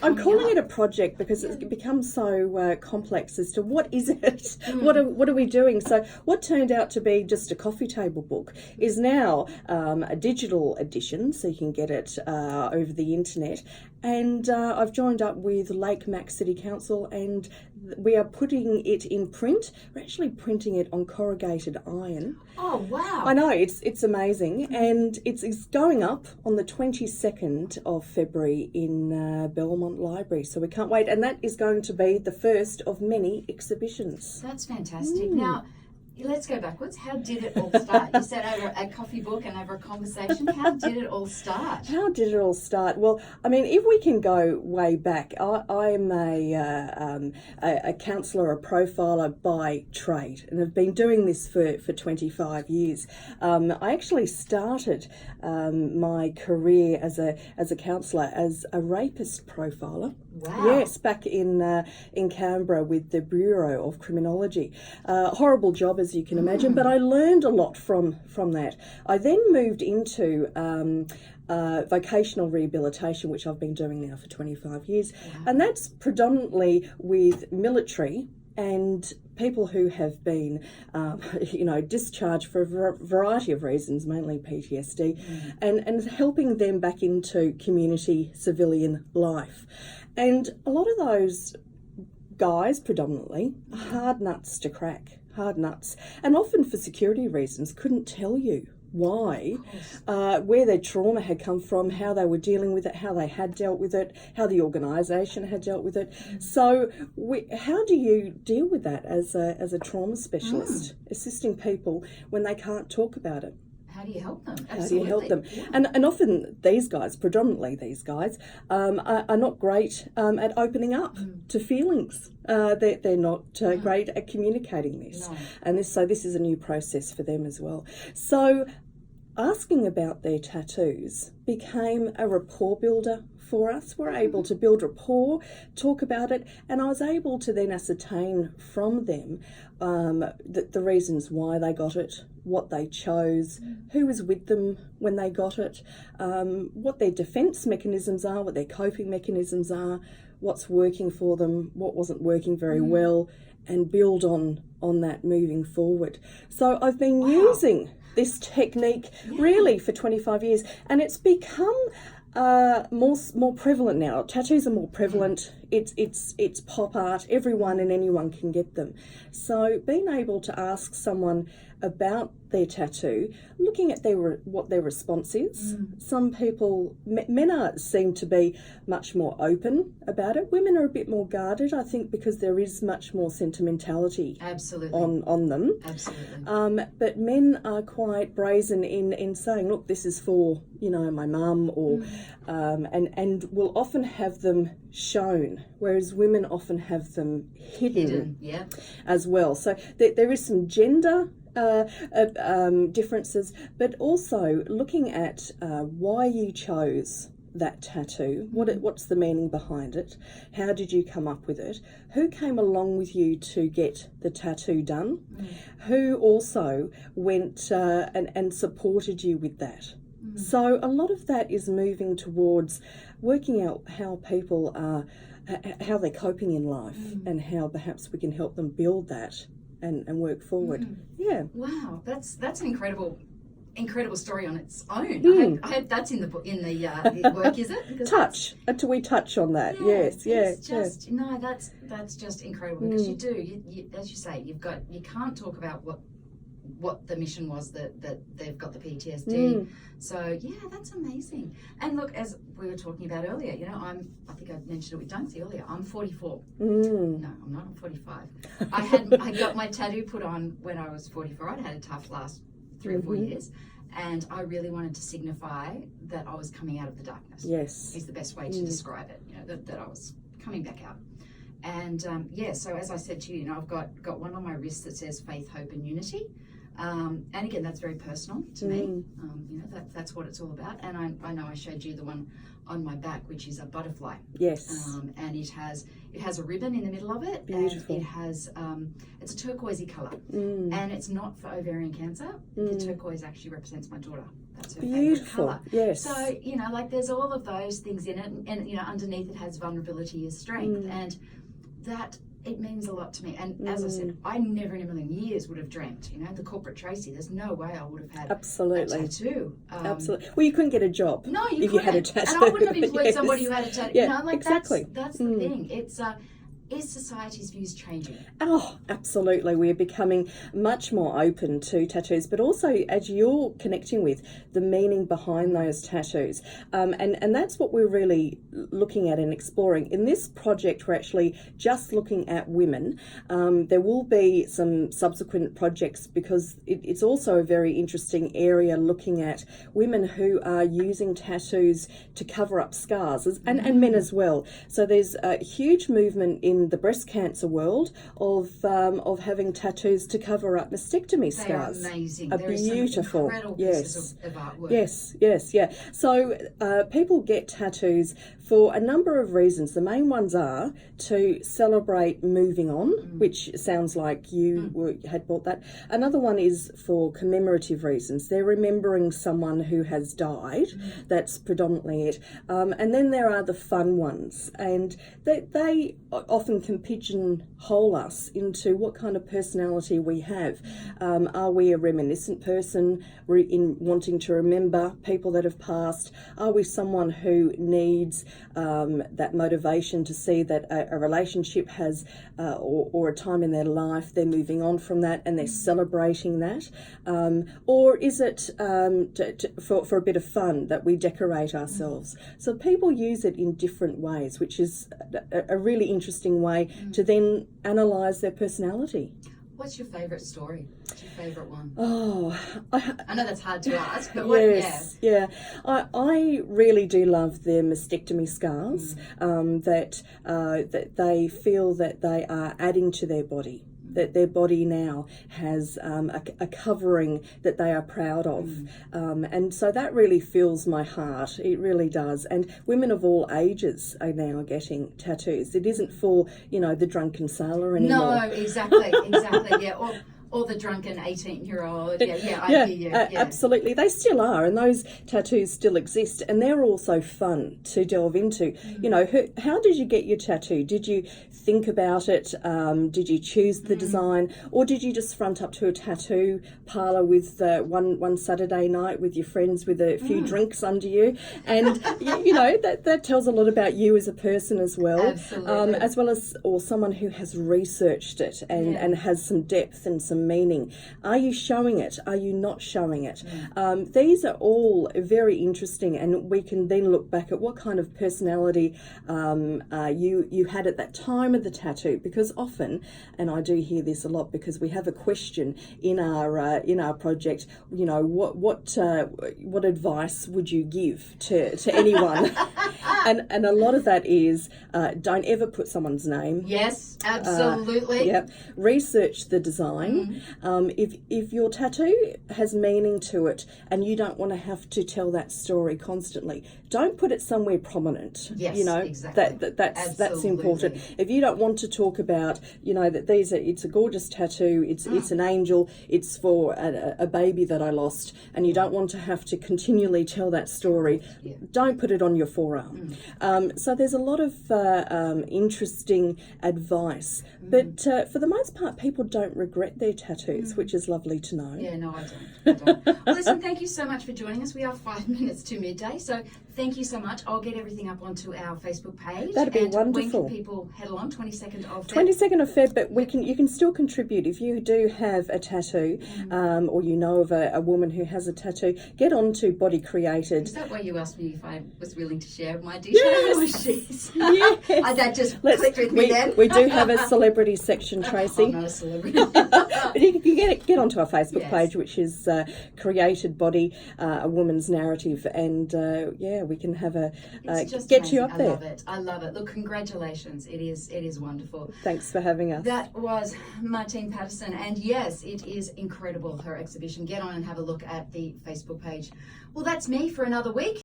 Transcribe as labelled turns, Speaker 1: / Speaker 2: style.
Speaker 1: I'm calling it a project because it becomes so complex as to what is it? What are we doing? So what turned out to be just a coffee table book is now a digital edition, so you can get it over the internet. And I've joined up with Lake Mac City Council, and we are putting it in print. We're actually printing it on corrugated iron.
Speaker 2: Oh, wow.
Speaker 1: I know, it's amazing. And it's going up on the 22nd of February in Belmont Library. So we can't wait. And that is going to be the first of many exhibitions.
Speaker 2: That's fantastic. Now, let's go backwards. How did it all start? You said over a coffee book and over a conversation. How did it all start?
Speaker 1: How did it all start? Well, I mean, if we can go way back, I'm a counsellor, a profiler by trade, and have been doing this for 25 years. I actually started my career as a counsellor as a rapist profiler.
Speaker 2: Wow.
Speaker 1: Yes, back in Canberra with the Bureau of Criminology. Horrible job, as you can imagine, but I learned a lot from that. I then moved into vocational rehabilitation, which I've been doing now for 25 years, and that's predominantly with military and people who have been, discharged for a variety of reasons, mainly PTSD, and helping them back into community civilian life. And a lot of those guys, predominantly, are hard nuts to crack, hard nuts, and often for security reasons couldn't tell you why, where their trauma had come from, how they were dealing with it, how they had dealt with it, how the organisation had dealt with it. So how do you deal with that as a trauma specialist, assisting people when they can't talk about it?
Speaker 2: How do you help them? Absolutely.
Speaker 1: How do you help them? Yeah. And often these guys, predominantly these guys, are not great at opening up to feelings. They're not great at communicating this. No. And this is a new process for them as well. So asking about their tattoos became a rapport builder for us. We're able to build rapport, talk about it, and I was able to then ascertain from them the reasons why they got it, what they chose, who was with them when they got it, what their defence mechanisms are, what their coping mechanisms are, what's working for them, what wasn't working very well, and build on that moving forward. So I've been using this technique really for 25 years, and it's become more prevalent now. Tattoos are more prevalent. It's pop art. Everyone and anyone can get them. So being able to ask someone about their tattoo, looking at what their response is. Some people, men seem to be much more open about it. Women are a bit more guarded, I think, because there is much more sentimentality on them. Absolutely. But men are quite brazen in saying, look, this is for, my mum, or and will often have them shown, whereas women often have them hidden as well. So there is some gender differences, but also looking at why you chose that tattoo, what's the meaning behind it, how did you come up with it, who came along with you to get the tattoo done, who also went and supported you with that. So a lot of that is moving towards working out how people are, how they're coping in life, and how perhaps we can help them build that and work forward. Yeah.
Speaker 2: Wow, that's an incredible story on its own. I hope that's in the work, is it?
Speaker 1: Until we touch on that.
Speaker 2: That's just incredible, because you as you say, you can't talk about what the mission was that they've got the PTSD. So that's amazing. And look, as we were talking about earlier, I think I mentioned it with Dunksy earlier, I'm 44. No, I'm not, I'm 45. I got my tattoo put on when I was 44. I'd had a tough last 3 or 4 years, and I really wanted to signify that I was coming out of the darkness. Yes. Is the best way to describe it, that I was coming back out. And so as I said to you, I've got one on my wrist that says faith, hope and unity. And again, that's very personal to me. That's what it's all about. And I know I showed you the one on my back, which is a butterfly.
Speaker 1: Yes.
Speaker 2: And it has a ribbon in the middle of it.
Speaker 1: Beautiful.
Speaker 2: And it has it's a turquoisey colour. And it's not for ovarian cancer. The turquoise actually represents my daughter. That's her
Speaker 1: Beautiful.
Speaker 2: favourite colour.
Speaker 1: Yes.
Speaker 2: So, you know, like there's all of those things in it, and you know, underneath it has vulnerability as strength, and that it means a lot to me. And as I said, I never in a million years would have dreamt, you know, the corporate Tracy, there's no way I would have had
Speaker 1: Absolutely.
Speaker 2: a tattoo.
Speaker 1: Absolutely. Well, you couldn't get a job.
Speaker 2: No, you
Speaker 1: if you had a tattoo.
Speaker 2: And I wouldn't have employed
Speaker 1: Yes.
Speaker 2: somebody who had a tattoo.
Speaker 1: Yeah,
Speaker 2: You know, like
Speaker 1: exactly.
Speaker 2: that's the thing. It's is society's views changing?
Speaker 1: Oh, absolutely. We're becoming much more open to tattoos, but also as you're connecting with the meaning behind those tattoos. And that's what we're really looking at and exploring. In this project, we're actually just looking at women. There will be some subsequent projects because it's also a very interesting area looking at women who are using tattoos to cover up scars, and men as well. So there's a huge movement in the breast cancer world of having tattoos to cover up mastectomy scars.
Speaker 2: They are amazing.
Speaker 1: Are
Speaker 2: there
Speaker 1: beautiful.
Speaker 2: Is some incredible pieces of artwork.
Speaker 1: Yes. So people get tattoos for a number of reasons. The main ones are to celebrate moving on, which sounds like you had bought that. Another one is for commemorative reasons. They're remembering someone who has died. That's predominantly it. And then there are the fun ones, and they often can pigeonhole us into what kind of personality we have. Are we a reminiscent person in wanting to remember people that have passed? Are we someone who needs that motivation to see that a relationship has or a time in their life they're moving on from that and they're celebrating that? Or is it for a bit of fun that we decorate ourselves? So people use it in different ways, which is a really interesting way to then analyse their personality.
Speaker 2: What's your favourite story? What's your favourite one?
Speaker 1: Oh,
Speaker 2: I know that's hard to ask, but
Speaker 1: I really do love the mastectomy scars, that they feel that they are adding to their body. That their body now has a covering that they are proud of. And so that really fills my heart. It really does. And women of all ages are now getting tattoos. It isn't for, the drunken sailor anymore.
Speaker 2: No, exactly, yeah. Or the drunken 18-year-old. I hear you. Yeah.
Speaker 1: Absolutely. They still are, and those tattoos still exist, and they're also fun to delve into. How did you get your tattoo? Did you think about it? Did you choose the design, or did you just front up to a tattoo parlour with one Saturday night with your friends with a few drinks under you? And that tells a lot about you as a person as well.
Speaker 2: Absolutely.
Speaker 1: As well as someone who has researched it and has some depth and some meaning. Are you showing it? Are you not showing it? These are all very interesting, and we can then look back at what kind of personality you had at that time of the tattoo, because often, and I do hear this a lot, because we have a question in our project, what advice would you give to anyone? and a lot of that is don't ever put someone's name.
Speaker 2: Yes, absolutely.
Speaker 1: Research the design. If your tattoo has meaning to it and you don't want to have to tell that story constantly, don't put it somewhere prominent.
Speaker 2: Yes,
Speaker 1: exactly. That's important. If you don't want to talk about, that it's a gorgeous tattoo, it's an angel, it's for a baby that I lost, and you don't want to have to continually tell that story, don't put it on your forearm. So there's a lot of interesting advice, but for the most part, people don't regret their tattoos, which is lovely to know.
Speaker 2: Yeah, no, I don't. Well, listen, thank you so much for joining us. We are 5 minutes to midday, so thank you so much. I'll get everything up onto our Facebook page.
Speaker 1: That'd be wonderful.
Speaker 2: When can people head along? 22nd of Feb?
Speaker 1: 22nd of Feb, but you can still contribute. If you do have a tattoo, or you know of a woman who has a tattoo, get on to BodyCreated.
Speaker 2: Is that why you asked me if I was willing to share my dish?
Speaker 1: Yes.
Speaker 2: That just clicked with me then.
Speaker 1: We do have a celebrity section, Tracy.
Speaker 2: I'm not a celebrity.
Speaker 1: But you can get onto our Facebook page, which is Created Body, a woman's narrative, and we can have get you up there.
Speaker 2: I love it. Look, congratulations. It is wonderful.
Speaker 1: Thanks for having us.
Speaker 2: That was Martine Patterson, and yes, it is incredible, her exhibition. Get on and have a look at the Facebook page. Well, that's me for another week.